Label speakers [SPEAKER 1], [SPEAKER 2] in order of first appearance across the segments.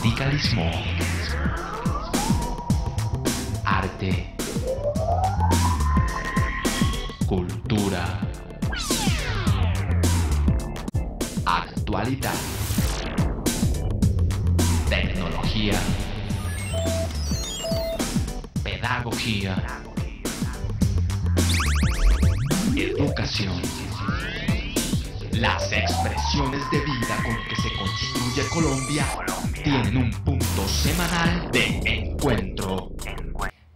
[SPEAKER 1] Sindicalismo, arte, cultura, actualidad, tecnología, pedagogía, educación. Las expresiones de vida con que se construye Colombia tienen un punto semanal de encuentro.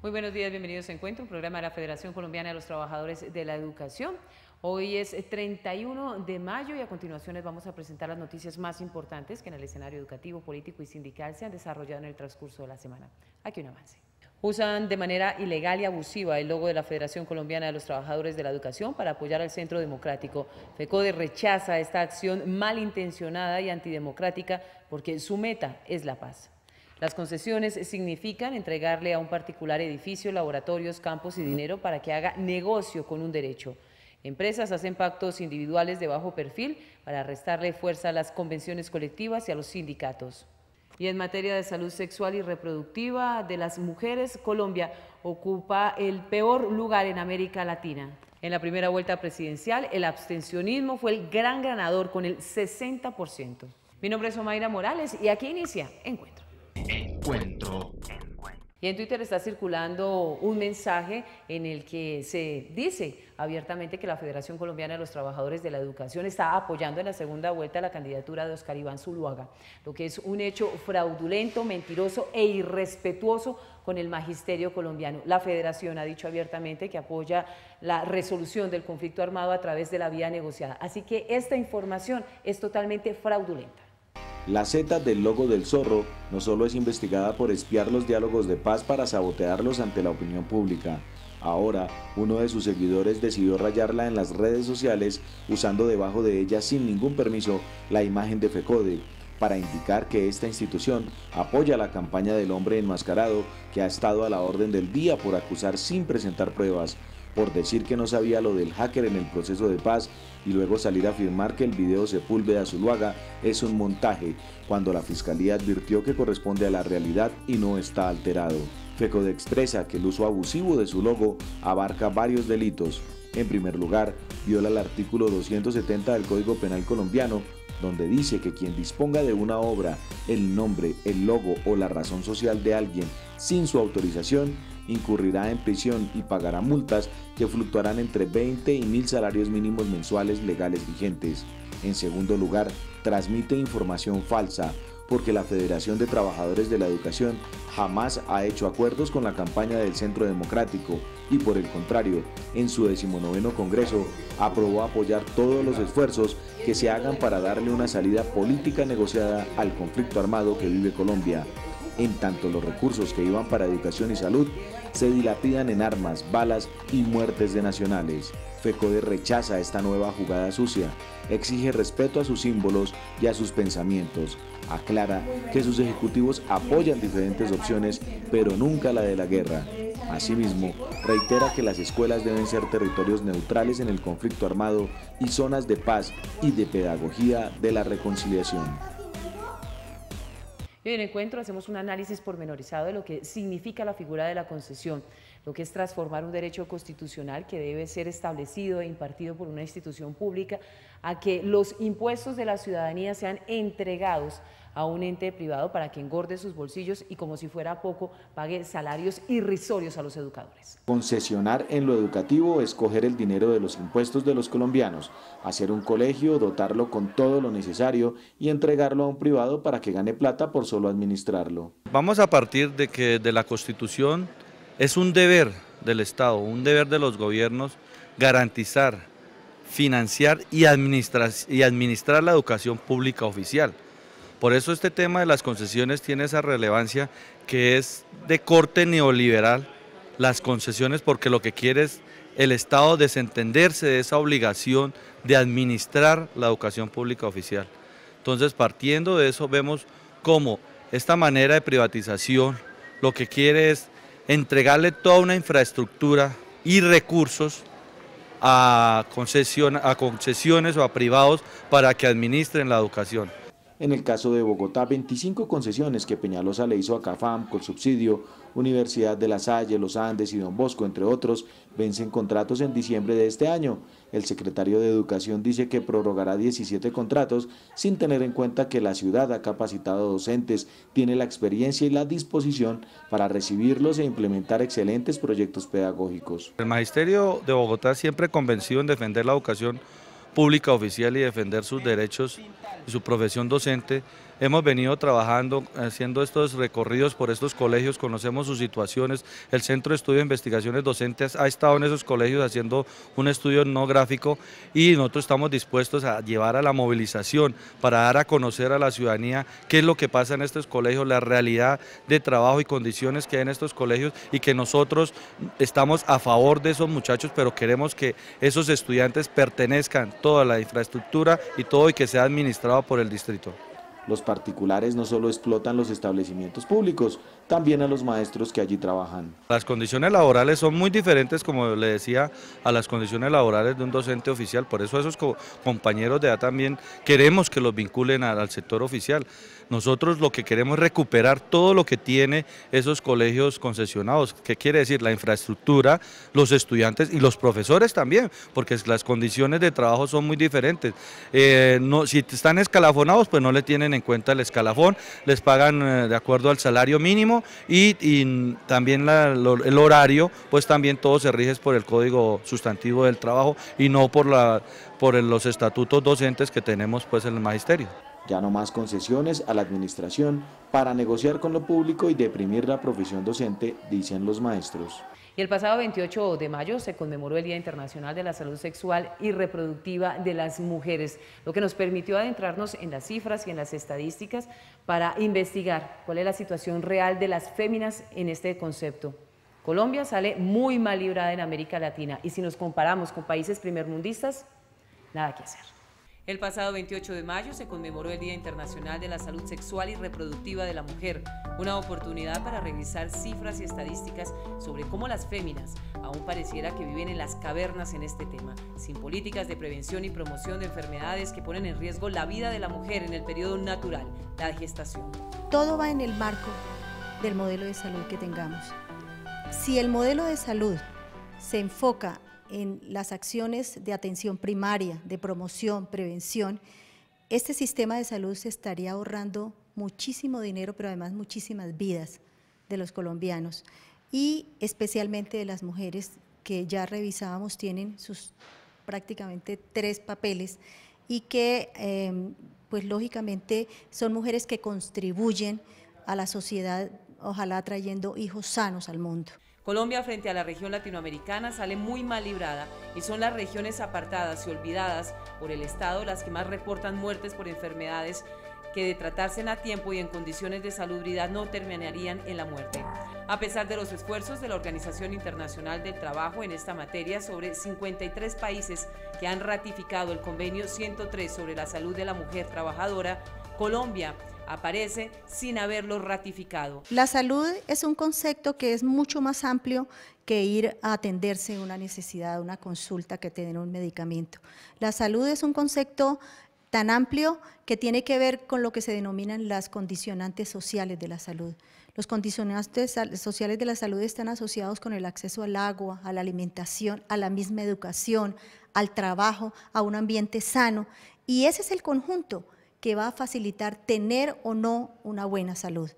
[SPEAKER 2] Muy buenos días, bienvenidos a Encuentro, un programa de la Federación Colombiana de los Trabajadores de la Educación. Hoy es 31 de mayo y a continuación les vamos a presentar las noticias más importantes que en el escenario educativo, político y sindical se han desarrollado en el transcurso de la semana. Aquí un avance. Usan de manera ilegal y abusiva el logo de la Federación Colombiana de los Trabajadores de la Educación para apoyar al Centro Democrático. FECODE rechaza esta acción malintencionada y antidemocrática porque su meta es la paz. Las concesiones significan entregarle a un particular edificio, laboratorios, campos y dinero para que haga negocio con un derecho. Empresas hacen pactos individuales de bajo perfil para restarle fuerza a las convenciones colectivas y a los sindicatos. Y en materia de salud sexual y reproductiva de las mujeres, Colombia ocupa el peor lugar en América Latina. En la primera vuelta presidencial, el abstencionismo fue el gran ganador con el 60%. Mi nombre es Omaira Morales y aquí inicia Encuentro.
[SPEAKER 1] Encuentro.
[SPEAKER 2] Y en Twitter está circulando un mensaje en el que se dice abiertamente que la Federación Colombiana de los Trabajadores de la Educación está apoyando en la segunda vuelta la candidatura de Oscar Iván Zuluaga, lo que es un hecho fraudulento, mentiroso e irrespetuoso con el magisterio colombiano. La Federación ha dicho abiertamente que apoya la resolución del conflicto armado a través de la vía negociada. Así que esta información es totalmente fraudulenta.
[SPEAKER 3] La Z del logo del zorro no solo es investigada por espiar los diálogos de paz para sabotearlos ante la opinión pública. Ahora, uno de sus seguidores decidió rayarla en las redes sociales usando debajo de ella sin ningún permiso la imagen de FECODE para indicar que esta institución apoya la campaña del hombre enmascarado que ha estado a la orden del día por acusar sin presentar pruebas, por decir que no sabía lo del hacker en el proceso de paz y luego salir a afirmar que el video Sepúlveda Zuluaga es un montaje, cuando la Fiscalía advirtió que corresponde a la realidad y no está alterado. FECODE expresa que el uso abusivo de su logo abarca varios delitos. En primer lugar, viola el artículo 270 del Código Penal colombiano, donde dice que quien disponga de una obra, el nombre, el logo o la razón social de alguien sin su autorización, incurrirá en prisión y pagará multas que fluctuarán entre 20 y 1000 salarios mínimos mensuales legales vigentes. En segundo lugar, transmite información falsa, porque la Federación de Trabajadores de la Educación jamás ha hecho acuerdos con la campaña del Centro Democrático y por el contrario, en su 19º Congreso aprobó apoyar todos los esfuerzos que se hagan para darle una salida política negociada al conflicto armado que vive Colombia. En tanto, los recursos que iban para educación y salud se dilapidan en armas, balas y muertes de nacionales. FECODE rechaza esta nueva jugada sucia, exige respeto a sus símbolos y a sus pensamientos. Aclara que sus ejecutivos apoyan diferentes opciones, pero nunca la de la guerra. Asimismo, reitera que las escuelas deben ser territorios neutrales en el conflicto armado y zonas de paz y de pedagogía de la reconciliación.
[SPEAKER 2] En el encuentro hacemos un análisis pormenorizado de lo que significa la figura de la concesión, lo que es transformar un derecho constitucional que debe ser establecido e impartido por una institución pública a que los impuestos de la ciudadanía sean entregados a un ente privado para que engorde sus bolsillos y, como si fuera poco, pague salarios irrisorios a los educadores.
[SPEAKER 3] Concesionar en lo educativo es coger el dinero de los impuestos de los colombianos, hacer un colegio, dotarlo con todo lo necesario y entregarlo a un privado para que gane plata por solo administrarlo.
[SPEAKER 4] Vamos a partir de que de la Constitución es un deber del Estado, un deber de los gobiernos garantizar, financiar y administrar la educación pública oficial. Por eso este tema de las concesiones tiene esa relevancia que es de corte neoliberal, las concesiones, porque lo que quiere es el Estado desentenderse de esa obligación de administrar la educación pública oficial. Entonces, partiendo de eso, vemos cómo esta manera de privatización lo que quiere es entregarle toda una infraestructura y recursos a concesiones o a privados para que administren la educación.
[SPEAKER 3] En el caso de Bogotá, 25 concesiones que Peñalosa le hizo a Cafam con subsidio, Universidad de La Salle, Los Andes y Don Bosco, entre otros, vencen contratos en diciembre de este año. El secretario de Educación dice que prorrogará 17 contratos sin tener en cuenta que la ciudad ha capacitado docentes, tiene la experiencia y la disposición para recibirlos e implementar excelentes proyectos pedagógicos.
[SPEAKER 4] El Magisterio de Bogotá siempre convencido en defender la educación pública oficial y defender sus derechos y su profesión docente. Hemos venido trabajando, haciendo estos recorridos por estos colegios, conocemos sus situaciones. El Centro de Estudio de Investigaciones Docentes ha estado en esos colegios haciendo un estudio etnográfico y nosotros estamos dispuestos a llevar a la movilización para dar a conocer a la ciudadanía qué es lo que pasa en estos colegios, la realidad de trabajo y condiciones que hay en estos colegios y que nosotros estamos a favor de esos muchachos, pero queremos que esos estudiantes pertenezcan toda la infraestructura y todo y que sea administrado por el distrito.
[SPEAKER 3] Los particulares no solo explotan los establecimientos públicos, también a los maestros que allí trabajan.
[SPEAKER 4] Las condiciones laborales son muy diferentes, como le decía, a las condiciones laborales de un docente oficial, por eso esos compañeros de edad también queremos que los vinculen al sector oficial. Nosotros lo que queremos es recuperar todo lo que tiene esos colegios concesionados. ¿Qué quiere decir? La infraestructura, los estudiantes y los profesores también, porque las condiciones de trabajo son muy diferentes. Si están escalafonados, pues no le tienen en cuenta el escalafón, les pagan de acuerdo al salario mínimo y también el horario, pues también todo se rige por el Código Sustantivo del Trabajo y no por los estatutos docentes que tenemos pues en el magisterio.
[SPEAKER 3] Ya no más concesiones a la administración para negociar con lo público y deprimir la profesión docente, dicen los maestros.
[SPEAKER 2] Y el pasado 28 de mayo se conmemoró el Día Internacional de la Salud Sexual y Reproductiva de las Mujeres, lo que nos permitió adentrarnos en las cifras y en las estadísticas para investigar cuál es la situación real de las féminas en este concepto. Colombia sale muy mal librada en América Latina y si nos comparamos con países primermundistas, nada que hacer. El pasado 28 de mayo se conmemoró el Día Internacional de la Salud Sexual y Reproductiva de la Mujer, una oportunidad para revisar cifras y estadísticas sobre cómo las féminas aún pareciera que viven en las cavernas en este tema, sin políticas de prevención y promoción de enfermedades que ponen en riesgo la vida de la mujer en el periodo natural, la gestación.
[SPEAKER 5] Todo va en el marco del modelo de salud que tengamos. Si el modelo de salud se enfoca en las acciones de atención primaria, de promoción, prevención, este sistema de salud se estaría ahorrando muchísimo dinero, pero además muchísimas vidas de los colombianos y especialmente de las mujeres que ya revisábamos tienen sus prácticamente 3 papeles y que pues lógicamente son mujeres que contribuyen a la sociedad, ojalá trayendo hijos sanos al mundo.
[SPEAKER 2] Colombia frente a la región latinoamericana sale muy mal librada y son las regiones apartadas y olvidadas por el Estado las que más reportan muertes por enfermedades que de tratarse a tiempo y en condiciones de salubridad no terminarían en la muerte. A pesar de los esfuerzos de la Organización Internacional del Trabajo en esta materia, sobre 53 países que han ratificado el Convenio 103 sobre la salud de la mujer trabajadora, Colombia aparece sin haberlo ratificado.
[SPEAKER 5] La salud es un concepto que es mucho más amplio que ir a atenderse una necesidad, una consulta, que tener un medicamento. La salud es un concepto tan amplio que tiene que ver con lo que se denominan las condicionantes sociales de la salud. Los condicionantes sociales de la salud están asociados con el acceso al agua, a la alimentación, a la misma educación, al trabajo, a un ambiente sano, y ese es el conjunto que va a facilitar tener o no una buena salud.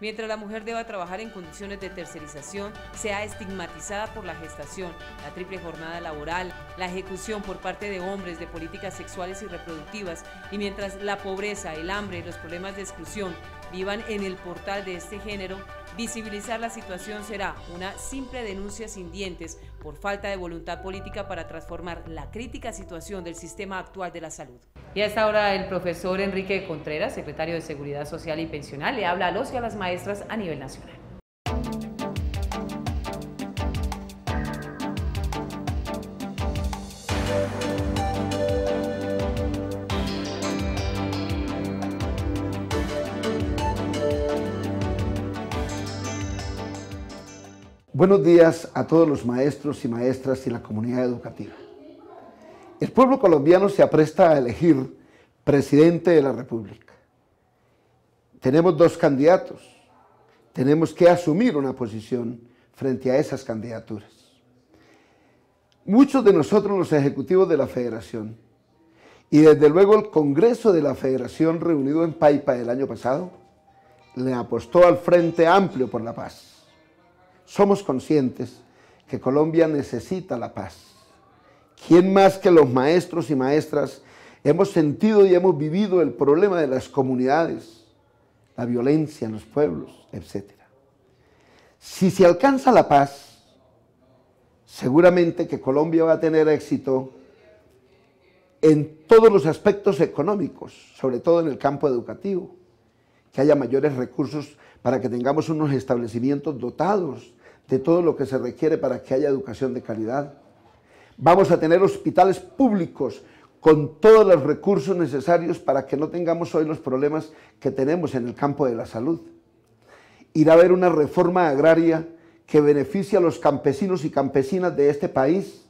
[SPEAKER 2] Mientras la mujer deba trabajar en condiciones de tercerización, sea estigmatizada por la gestación, la triple jornada laboral, la ejecución por parte de hombres de políticas sexuales y reproductivas, y mientras la pobreza, el hambre y los problemas de exclusión vivan en el portal de este género, visibilizar la situación será una simple denuncia sin dientes por falta de voluntad política para transformar la crítica situación del sistema actual de la salud. Y a esta hora el profesor Enrique Contreras, secretario de Seguridad Social y Pensional, le habla a los y a las maestras a nivel nacional.
[SPEAKER 6] Buenos días a todos los maestros y maestras y la comunidad educativa. El pueblo colombiano se apresta a elegir presidente de la República. Tenemos dos candidatos. Tenemos que asumir una posición frente a esas candidaturas. Muchos de nosotros, los ejecutivos de la Federación, y desde luego el Congreso de la Federación reunido en Paipa el año pasado, le apostó al Frente Amplio por la Paz. Somos conscientes que Colombia necesita la paz. ¿Quién más que los maestros y maestras hemos sentido y hemos vivido el problema de las comunidades, la violencia en los pueblos, etcétera? Si se alcanza la paz, seguramente que Colombia va a tener éxito en todos los aspectos económicos, sobre todo en el campo educativo, que haya mayores recursos para que tengamos unos establecimientos dotados de todo lo que se requiere para que haya educación de calidad. Vamos a tener hospitales públicos con todos los recursos necesarios para que no tengamos hoy los problemas que tenemos en el campo de la salud. Irá a haber una reforma agraria que beneficie a los campesinos y campesinas de este país,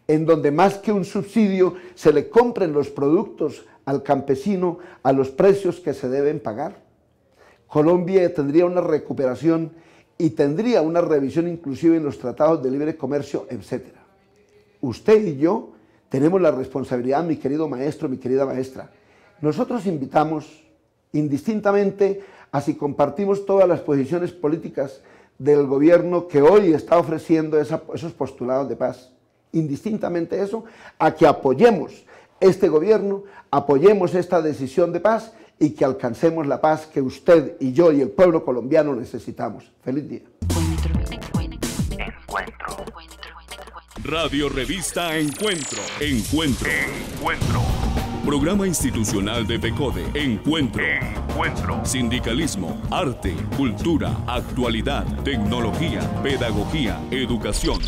[SPEAKER 6] en donde más que un subsidio se le compren los productos al campesino a los precios que se deben pagar. Colombia tendría una recuperación y tendría una revisión inclusive en los tratados de libre comercio, etc. Usted y yo tenemos la responsabilidad, mi querido maestro, mi querida maestra. Nosotros invitamos indistintamente a si compartimos todas las posiciones políticas del gobierno que hoy está ofreciendo esos postulados de paz, indistintamente eso, a que apoyemos este gobierno, apoyemos esta decisión de paz y que alcancemos la paz que usted y yo y el pueblo colombiano necesitamos. Feliz día.
[SPEAKER 7] Radio Revista Encuentro. Programa institucional de PECODE. Encuentro. Sindicalismo, arte, cultura, actualidad, tecnología, pedagogía, educación.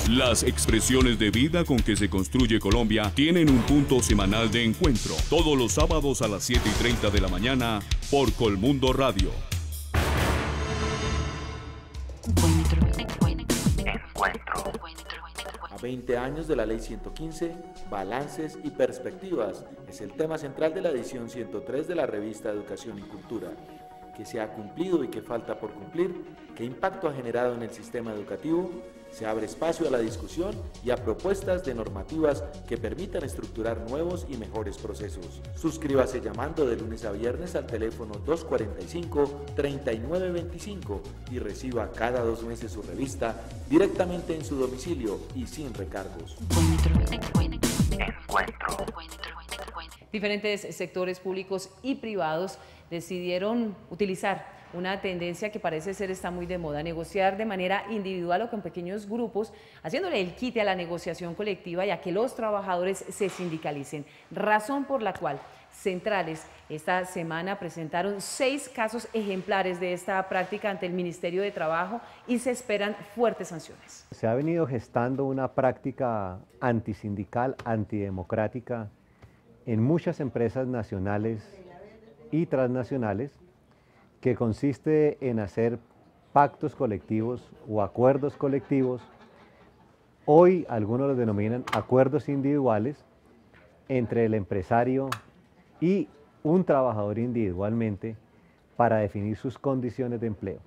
[SPEAKER 7] Las expresiones de vida con que se construye Colombia tienen un punto semanal de encuentro. Todos los sábados a las 7:30 de la mañana por Colmundo Radio.
[SPEAKER 3] A 20 años de la Ley 115, balances y perspectivas es el tema central de la edición 103 de la revista Educación y Cultura. ¿Qué se ha cumplido y qué falta por cumplir? ¿Qué impacto ha generado en el sistema educativo? Se abre espacio a la discusión y a propuestas de normativas que permitan estructurar nuevos y mejores procesos. Suscríbase llamando de lunes a viernes al teléfono 245-3925 y reciba cada 2 meses su revista directamente en su domicilio y sin recargos.
[SPEAKER 2] Diferentes sectores públicos y privados decidieron utilizar una tendencia que parece ser está muy de moda, negociar de manera individual o con pequeños grupos, haciéndole el quite a la negociación colectiva y a que los trabajadores se sindicalicen, razón por la cual centrales esta semana presentaron 6 casos ejemplares de esta práctica ante el Ministerio de Trabajo y se esperan fuertes sanciones.
[SPEAKER 8] Se ha venido gestando una práctica antisindical, antidemocrática en muchas empresas nacionales y transnacionales, que consiste en hacer pactos colectivos o acuerdos colectivos, hoy algunos los denominan acuerdos individuales, entre el empresario y un trabajador individualmente para definir sus condiciones de empleo.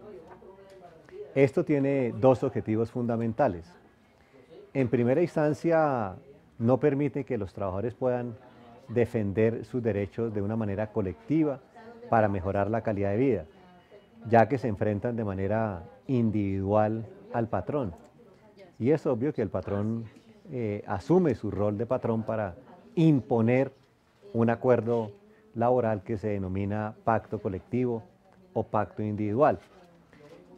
[SPEAKER 8] Esto tiene 2 objetivos fundamentales. En primera instancia, no permite que los trabajadores puedan defender sus derechos de una manera colectiva para mejorar la calidad de vida, ya que se enfrentan de manera individual al patrón. Y es obvio que el patrón asume su rol de patrón para imponer un acuerdo laboral que se denomina pacto colectivo o pacto individual.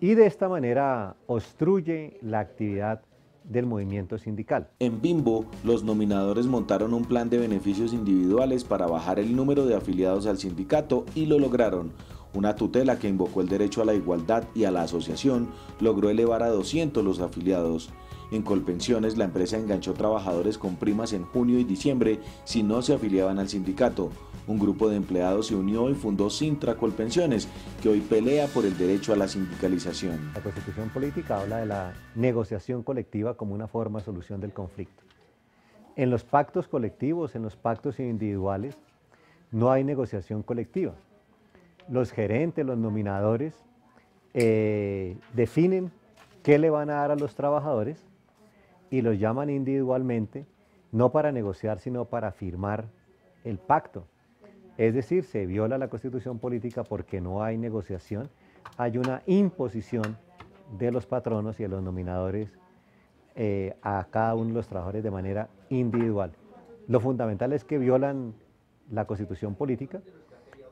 [SPEAKER 8] Y de esta manera obstruye la actividad del movimiento sindical.
[SPEAKER 3] En Bimbo, los nominadores montaron un plan de beneficios individuales para bajar el número de afiliados al sindicato y lo lograron. Una tutela que invocó el derecho a la igualdad y a la asociación logró elevar a 200 los afiliados. En Colpensiones, la empresa enganchó trabajadores con primas en junio y diciembre si no se afiliaban al sindicato. Un grupo de empleados se unió y fundó Sintra Colpensiones, que hoy pelea por el derecho a la sindicalización.
[SPEAKER 8] La Constitución política habla de la negociación colectiva como una forma de solución del conflicto. En los pactos colectivos, en los pactos individuales, no hay negociación colectiva. los gerentes, los nominadores, definen qué le van a dar a los trabajadores y los llaman individualmente, no para negociar, sino para firmar el pacto. Es decir, se viola la Constitución política porque no hay negociación, hay una imposición de los patronos y de los nominadores a cada uno de los trabajadores de manera individual. Lo fundamental es que violan la Constitución política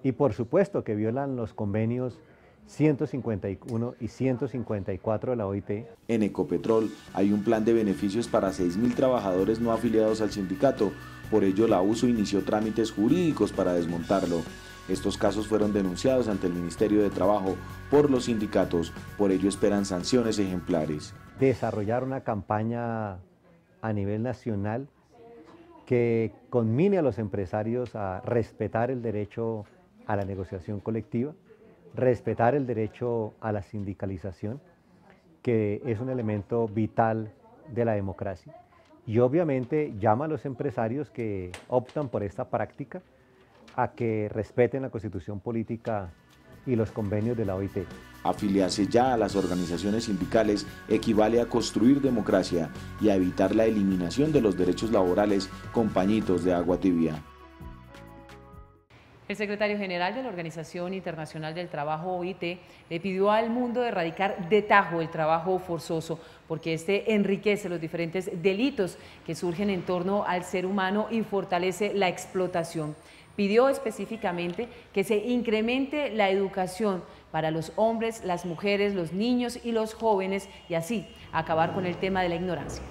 [SPEAKER 8] y por supuesto que violan los convenios 151 y 154 de la OIT.
[SPEAKER 3] En Ecopetrol hay un plan de beneficios para 6.000 trabajadores no afiliados al sindicato, por ello la USO inició trámites jurídicos para desmontarlo. Estos casos fueron denunciados ante el Ministerio de Trabajo por los sindicatos, por ello esperan sanciones ejemplares.
[SPEAKER 8] Desarrollar una campaña a nivel nacional que conmine a los empresarios a respetar el derecho a la negociación colectiva, respetar el derecho a la sindicalización, que es un elemento vital de la democracia. Y obviamente llama a los empresarios que optan por esta práctica a que respeten la Constitución política y los convenios de la OIT.
[SPEAKER 3] Afiliarse ya a las organizaciones sindicales equivale a construir democracia y a evitar la eliminación de los derechos laborales con pañitos de agua tibia.
[SPEAKER 2] El secretario general de la Organización Internacional del Trabajo, OIT, le pidió al mundo erradicar de tajo el trabajo forzoso, porque este enriquece los diferentes delitos que surgen en torno al ser humano y fortalece la explotación. Pidió específicamente que se incremente la educación para los hombres, las mujeres, los niños y los jóvenes y así acabar con el tema de la ignorancia.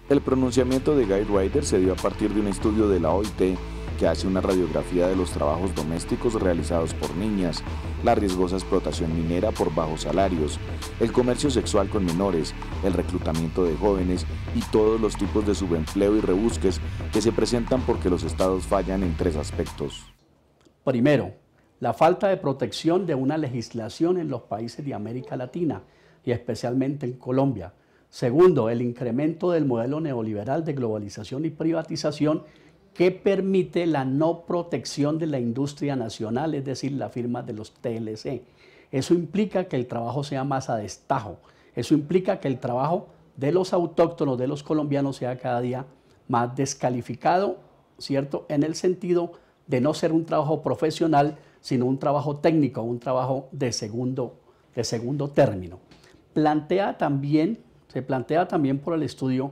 [SPEAKER 3] El pronunciamiento de Guy Ryder se dio a partir de un estudio de la OIT que hace una radiografía de los trabajos domésticos realizados por niñas, la riesgosa explotación minera por bajos salarios, el comercio sexual con menores, el reclutamiento de jóvenes y todos los tipos de subempleo y rebusques que se presentan porque los estados fallan en 3 aspectos.
[SPEAKER 9] Primero, la falta de protección de una legislación en los países de América Latina y especialmente en Colombia. Segundo, el incremento del modelo neoliberal de globalización y privatización que permite la no protección de la industria nacional, es decir, la firma de los TLC. Eso implica que el trabajo sea más a destajo. Eso implica que el trabajo de los autóctonos, de los colombianos, sea cada día más descalificado, ¿cierto? En el sentido de no ser un trabajo profesional, sino un trabajo técnico, un trabajo de segundo término. Se plantea también por el estudio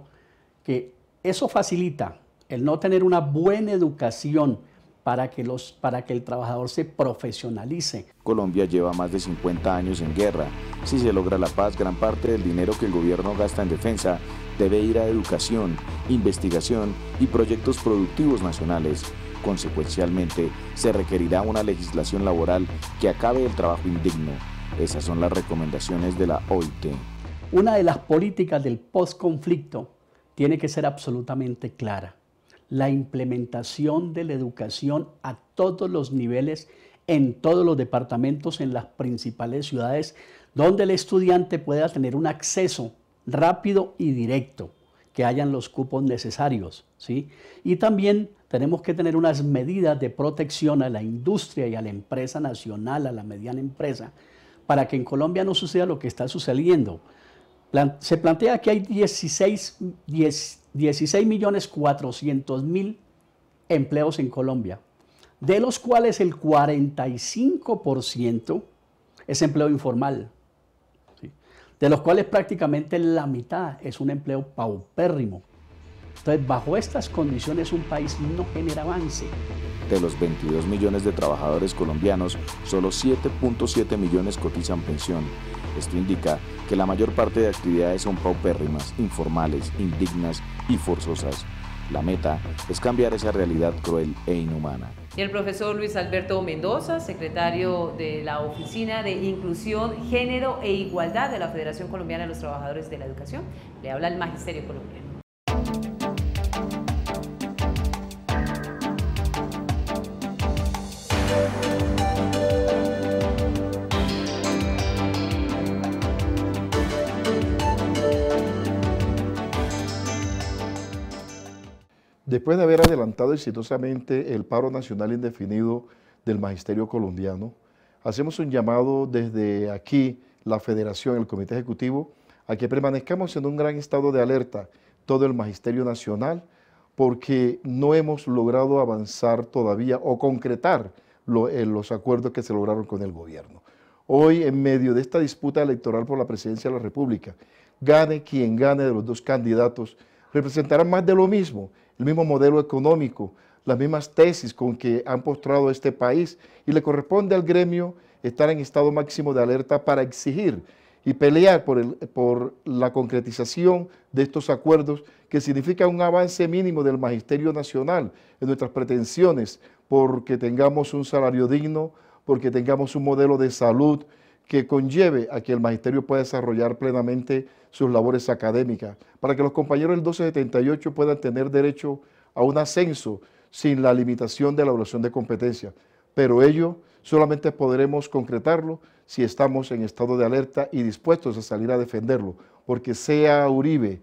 [SPEAKER 9] que eso facilita el no tener una buena educación para que el trabajador se profesionalice.
[SPEAKER 3] Colombia lleva más de 50 años en guerra. Si se logra la paz, gran parte del dinero que el gobierno gasta en defensa debe ir a educación, investigación y proyectos productivos nacionales. Consecuencialmente, se requerirá una legislación laboral que acabe el trabajo indigno. Esas son las recomendaciones de la OIT.
[SPEAKER 9] Una de las políticas del postconflicto tiene que ser absolutamente clara. La implementación de la educación a todos los niveles, en todos los departamentos, en las principales ciudades, donde el estudiante pueda tener un acceso rápido y directo, que hayan los cupos necesarios, ¿sí? Y también tenemos que tener unas medidas de protección a la industria y a la empresa nacional, a la mediana empresa, para que en Colombia no suceda lo que está sucediendo. Se plantea que hay 16.400.000 empleos en Colombia, de los cuales el 45% es empleo informal, ¿sí? De los cuales prácticamente la mitad es un empleo paupérrimo. Entonces, bajo estas condiciones, un país no genera avance.
[SPEAKER 3] De los 22 millones de trabajadores colombianos, solo 7.7 millones cotizan pensión. Esto indica que la mayor parte de actividades son paupérrimas, informales, indignas y forzosas. La meta es cambiar esa realidad cruel e inhumana.
[SPEAKER 2] Y el profesor Luis Alberto Mendoza, secretario de la Oficina de Inclusión, Género e Igualdad de la Federación Colombiana de los Trabajadores de la Educación, le habla al Magisterio Colombiano.
[SPEAKER 10] Después de haber adelantado exitosamente el paro nacional indefinido del magisterio colombiano, hacemos un llamado desde aquí, la Federación, el Comité Ejecutivo, a que permanezcamos en un gran estado de alerta, todo el Magisterio Nacional, porque no hemos logrado avanzar todavía o concretar los acuerdos que se lograron con el gobierno. Hoy, en medio de esta disputa electoral por la presidencia de la República, gane quien gane de los dos candidatos, representarán más de lo mismo, el mismo modelo económico, las mismas tesis con que han postrado este país, y le corresponde al gremio estar en estado máximo de alerta para exigir y pelear por la concretización de estos acuerdos, que significa un avance mínimo del Magisterio Nacional en nuestras pretensiones, porque tengamos un salario digno, porque tengamos un modelo de salud que conlleve a que el magisterio pueda desarrollar plenamente sus labores académicas, para que los compañeros del 1278 puedan tener derecho a un ascenso sin la limitación de la evaluación de competencia. Pero ello solamente podremos concretarlo si estamos en estado de alerta y dispuestos a salir a defenderlo, porque sea Uribe,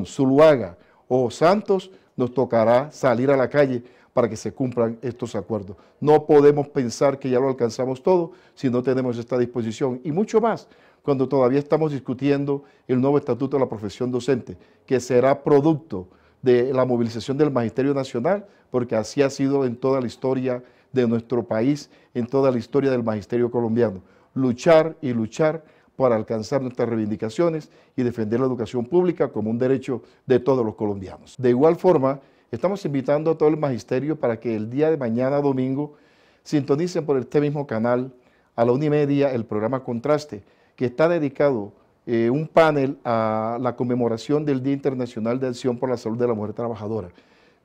[SPEAKER 10] Zuluaga o Santos, nos tocará salir a la calle para que se cumplan estos acuerdos. No podemos pensar que ya lo alcanzamos todo si no tenemos esta disposición, y mucho más cuando todavía estamos discutiendo el nuevo estatuto de la profesión docente, que será producto de la movilización del Magisterio Nacional, porque así ha sido en toda la historia de nuestro país, en toda la historia del magisterio colombiano. Luchar y luchar para alcanzar nuestras reivindicaciones y defender la educación pública como un derecho de todos los colombianos. De igual forma, estamos invitando a todo el magisterio para que el día de mañana, domingo, sintonicen por este mismo canal a la 1:30 el programa Contraste, que está dedicado un panel a la conmemoración del Día Internacional de Acción por la Salud de la Mujer Trabajadora.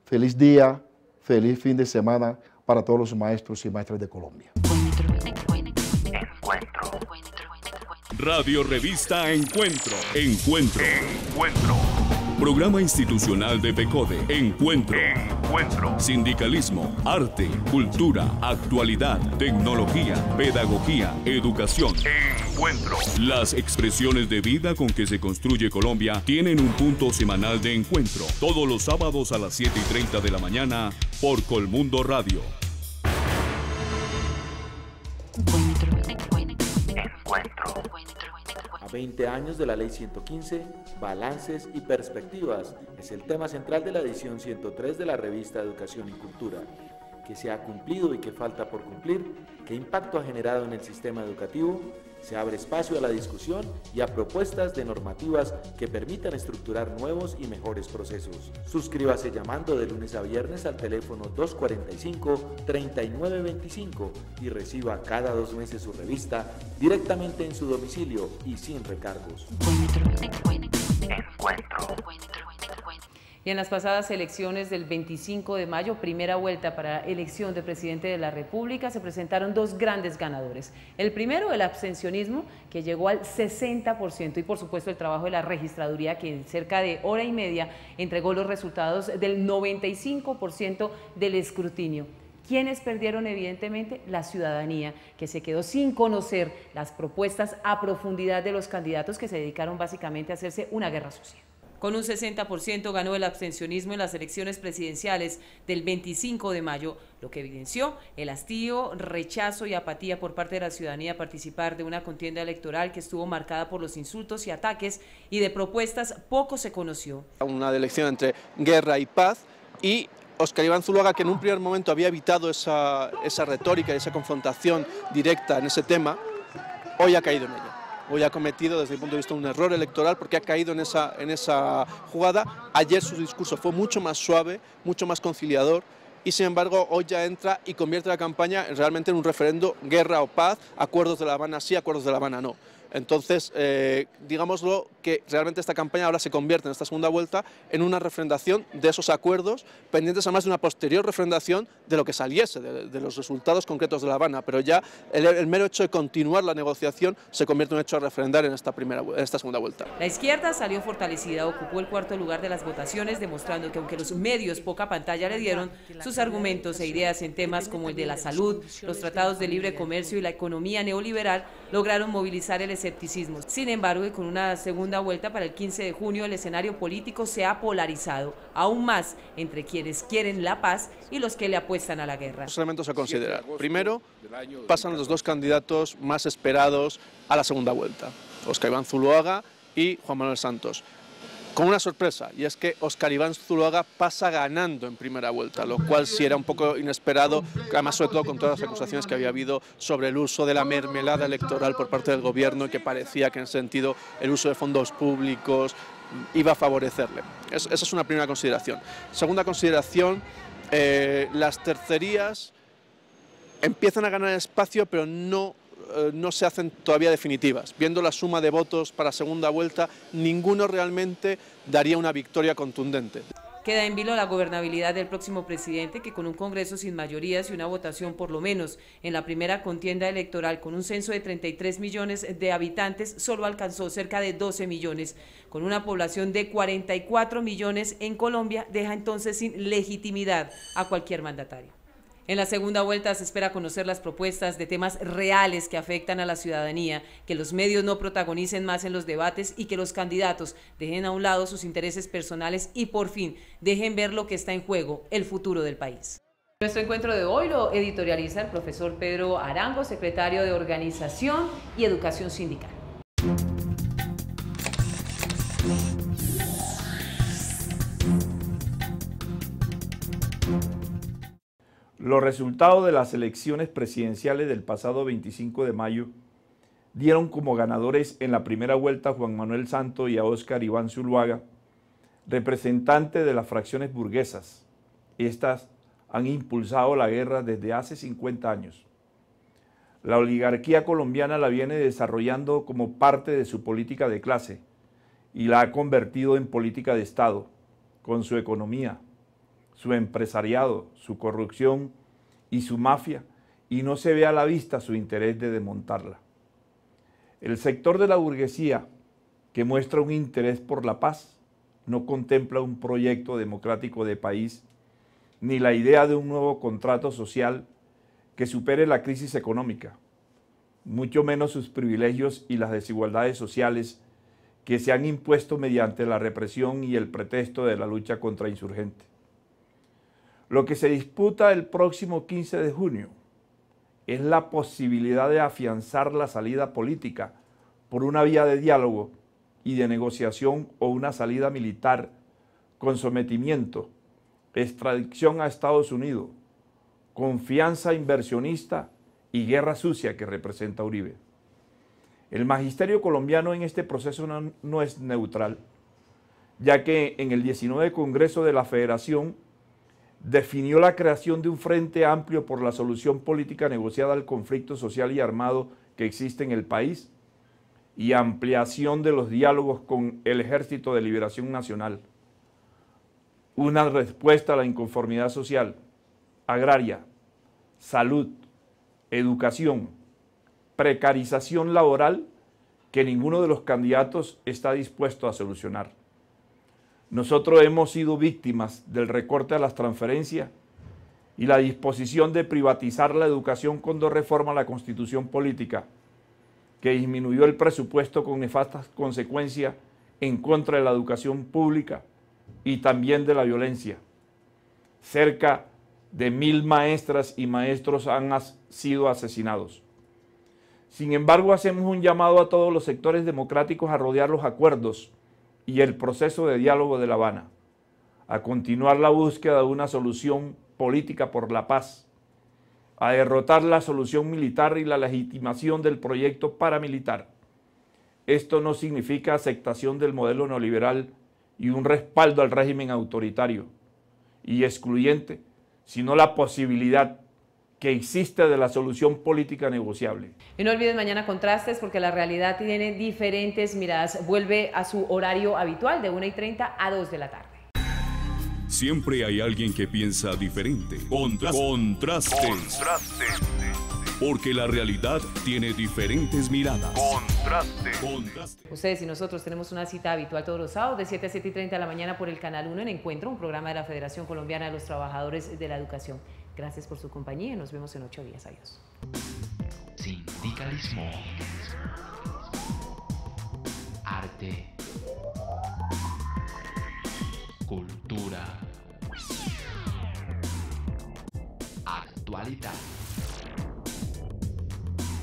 [SPEAKER 10] Feliz día, feliz fin de semana para todos los maestros y maestras de Colombia.
[SPEAKER 7] Radio Revista Encuentro. Programa institucional de PECODE. Encuentro. Sindicalismo, arte, cultura, actualidad, tecnología, pedagogía, educación. Las expresiones de vida con que se construye Colombia tienen un punto semanal de encuentro. Todos los sábados a las 7:30 de la mañana por Colmundo Radio.
[SPEAKER 3] A 20 años de la Ley 115, balances y perspectivas es el tema central de la edición 103 de la revista Educación y Cultura. ¿Qué se ha cumplido y qué falta por cumplir? ¿Qué impacto ha generado en el sistema educativo? Se abre espacio a la discusión y a propuestas de normativas que permitan estructurar nuevos y mejores procesos. Suscríbase llamando de lunes a viernes al teléfono 245-3925 y reciba cada 2 meses su revista directamente en su domicilio y sin recargos.
[SPEAKER 2] Y en las pasadas elecciones del 25 de mayo, primera vuelta para elección de presidente de la República, se presentaron 2 grandes ganadores. El primero, el abstencionismo, que llegó al 60%, y por supuesto el trabajo de la registraduría, que en cerca de hora y media entregó los resultados del 95% del escrutinio. ¿Quiénes perdieron? Evidentemente la ciudadanía, que se quedó sin conocer las propuestas a profundidad de los candidatos, que se dedicaron básicamente a hacerse una guerra sucia. Con un 60% ganó el abstencionismo en las elecciones presidenciales del 25 de mayo, lo que evidenció el hastío, rechazo y apatía por parte de la ciudadanía a participar de una contienda electoral que estuvo marcada por los insultos y ataques, y de propuestas poco se conoció.
[SPEAKER 11] Una elección entre guerra y paz, y Óscar Iván Zuluaga, que en un primer momento había evitado esa retórica y esa confrontación directa en ese tema, hoy ha caído en ella. Hoy ha cometido, desde mi punto de vista, un error electoral, porque ha caído en esa jugada. Ayer su discurso fue mucho más suave, mucho más conciliador, y sin embargo hoy ya entra y convierte la campaña realmente en un referendo guerra o paz, acuerdos de La Habana sí, acuerdos de La Habana no. Entonces, digámoslo, que realmente esta campaña ahora se convierte en esta segunda vuelta en una refrendación de esos acuerdos, pendientes además de una posterior refrendación de lo que saliese, de los resultados concretos de La Habana, pero ya el mero hecho de continuar la negociación se convierte en un hecho a refrendar en esta segunda vuelta.
[SPEAKER 2] La izquierda salió fortalecida, ocupó el 4.º lugar de las votaciones, demostrando que aunque los medios poca pantalla le dieron, sus argumentos e ideas en temas como el de la salud, los tratados de libre comercio y la economía neoliberal lograron movilizar el escepticismo. Sin embargo, y con una segunda vuelta para el 15 de junio, el escenario político se ha polarizado aún más entre quienes quieren la paz y los que le apuestan a la guerra.
[SPEAKER 11] Dos elementos a considerar. Primero, pasan los dos candidatos más esperados a la segunda vuelta, Óscar Iván Zuloaga y Juan Manuel Santos. Con una sorpresa, y es que Óscar Iván Zuloaga pasa ganando en primera vuelta, lo cual sí era un poco inesperado, además sobre todo con todas las acusaciones que había habido sobre el uso de la mermelada electoral por parte del gobierno y que parecía que en ese sentido el uso de fondos públicos iba a favorecerle. Esa es una primera consideración. Segunda consideración, las tercerías empiezan a ganar espacio, pero no se hacen todavía definitivas. Viendo la suma de votos para segunda vuelta, ninguno realmente daría una victoria contundente.
[SPEAKER 2] Queda en vilo la gobernabilidad del próximo presidente, que con un Congreso sin mayorías y una votación por lo menos en la primera contienda electoral con un censo de 33 millones de habitantes, solo alcanzó cerca de 12 millones. Con una población de 44 millones en Colombia, deja entonces sin legitimidad a cualquier mandatario. En la segunda vuelta se espera conocer las propuestas de temas reales que afectan a la ciudadanía, que los medios no protagonicen más en los debates y que los candidatos dejen a un lado sus intereses personales y por fin dejen ver lo que está en juego, el futuro del país. Nuestro encuentro de hoy lo editorializa el profesor Pedro Arango, secretario de Organización y Educación Sindical.
[SPEAKER 12] Los resultados de las elecciones presidenciales del pasado 25 de mayo dieron como ganadores en la primera vuelta a Juan Manuel Santos y a Óscar Iván Zuloaga, representantes de las fracciones burguesas. Estas han impulsado la guerra desde hace 50 años. La oligarquía colombiana la viene desarrollando como parte de su política de clase y la ha convertido en política de Estado, con su economía, su empresariado, su corrupción y su mafia, y no se ve a la vista su interés de desmontarla. El sector de la burguesía, que muestra un interés por la paz, no contempla un proyecto democrático de país, ni la idea de un nuevo contrato social que supere la crisis económica, mucho menos sus privilegios y las desigualdades sociales que se han impuesto mediante la represión y el pretexto de la lucha contra insurgentes. Lo que se disputa el próximo 15 de junio es la posibilidad de afianzar la salida política por una vía de diálogo y de negociación o una salida militar con sometimiento, extradición a Estados Unidos, confianza inversionista y guerra sucia que representa Uribe. El magisterio colombiano en este proceso no es neutral, ya que en el 19 Congreso de la Federación definió la creación de un frente amplio por la solución política negociada al conflicto social y armado que existe en el país y ampliación de los diálogos con el Ejército de Liberación Nacional. Una respuesta a la inconformidad social, agraria, salud, educación, precarización laboral que ninguno de los candidatos está dispuesto a solucionar. Nosotros hemos sido víctimas del recorte a las transferencias y la disposición de privatizar la educación cuando reforma la Constitución política, que disminuyó el presupuesto con nefastas consecuencias en contra de la educación pública y también de la violencia. Cerca de 1000 maestras y maestros han sido asesinados. Sin embargo, hacemos un llamado a todos los sectores democráticos a rodear los acuerdos y el proceso de diálogo de La Habana, a continuar la búsqueda de una solución política por la paz, a derrotar la solución militar y la legitimación del proyecto paramilitar. Esto no significa aceptación del modelo neoliberal y un respaldo al régimen autoritario y excluyente, sino la posibilidad que existe de la solución política negociable.
[SPEAKER 2] Y no olvides mañana Contrastes, porque la realidad tiene diferentes miradas. Vuelve a su horario habitual de 1:30 a 2 de la tarde.
[SPEAKER 7] Siempre hay alguien que piensa diferente. Contraste. Porque la realidad tiene diferentes miradas. Contraste.
[SPEAKER 2] Ustedes y nosotros tenemos una cita habitual todos los sábados de 7 a 7:30 de la mañana por el Canal 1 en Encuentro, un programa de la Federación Colombiana de los Trabajadores de la Educación. Gracias por su compañía y nos vemos en 8 días. Adiós.
[SPEAKER 1] Sindicalismo. arte, cultura, actualidad,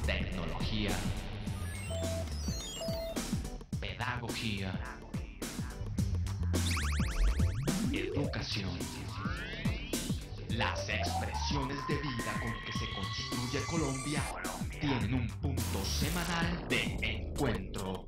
[SPEAKER 1] tecnología, pedagogía, educación. Las expresiones de vida con que se construye Colombia tienen un punto semanal de encuentro.